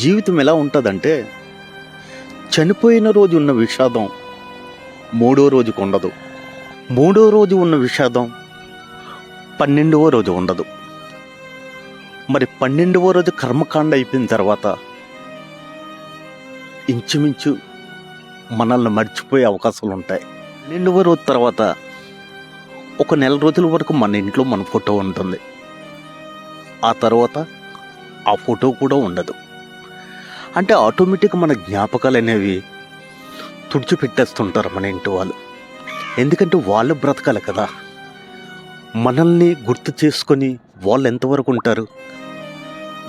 జీవితం ఎలా ఉంటుందంటే, చనిపోయిన రోజు ఉన్న విషాదం మూడో రోజుకు ఉండదు. మూడో రోజు ఉన్న విషాదం 12వ రోజు ఉండదు. మరి 12వ రోజు కర్మకాండ అయిపోయిన తర్వాత ఇంచుమించు మనల్ని మర్చిపోయే అవకాశాలు ఉంటాయి. 12వ రోజు తర్వాత ఒక నెల రోజుల వరకు మన ఇంట్లో మన ఫోటో ఉంటుంది. ఆ తర్వాత ఆ ఫోటో కూడా ఉండదు. అంటే ఆటోమేటిక్గా మన జ్ఞాపకాలు అనేవి తుడిచిపెట్టేస్తుంటారు మన ఇంటి వాళ్ళు. ఎందుకంటే వాళ్ళు బ్రతకాలి కదా, మనల్ని గుర్తు చేసుకొని వాళ్ళు ఎంతవరకు ఉంటారు.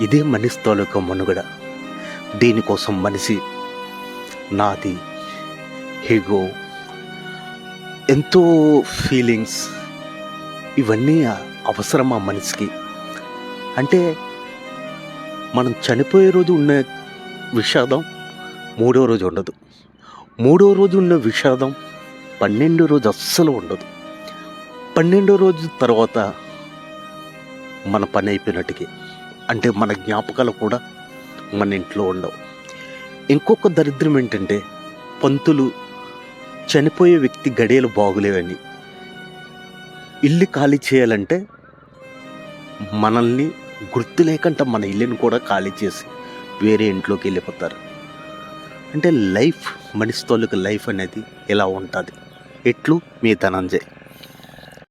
ఇదే మనిషి తాలూకా మనుగడ. దీనికోసం మనిషి నాది హీగో ఎంతో ఫీలింగ్స్ ఇవన్నీ అవసరమా మనిషికి? అంటే మనం చనిపోయే రోజు ఉన్న విషాదం మూడో రోజు ఉండదు. మూడో రోజు ఉన్న విషాదం 12వ రోజు అస్సలు ఉండదు. 12వ రోజు తర్వాత మన పని అయిపోయినట్టుకి, అంటే మన జ్ఞాపకాలు కూడా మన ఇంట్లో ఉండవు. ఇంకొక దరిద్రం ఏంటంటే, పంతులు చనిపోయే వ్యక్తి గడియలు బాగులేవని ఇల్లు ఖాళీ చేయాలంటే మనల్ని గుర్తు లేకుండా మన ఇల్లుని కూడా ఖాళీ చేసి వేరే ఇంట్లోకి వెళ్ళిపోతారు. అంటే లైఫ్, మనిషి తాలూకు లైఫ్ అనేది ఇలా ఉంటుంది. ఎట్లు మీ ధనంజయ్.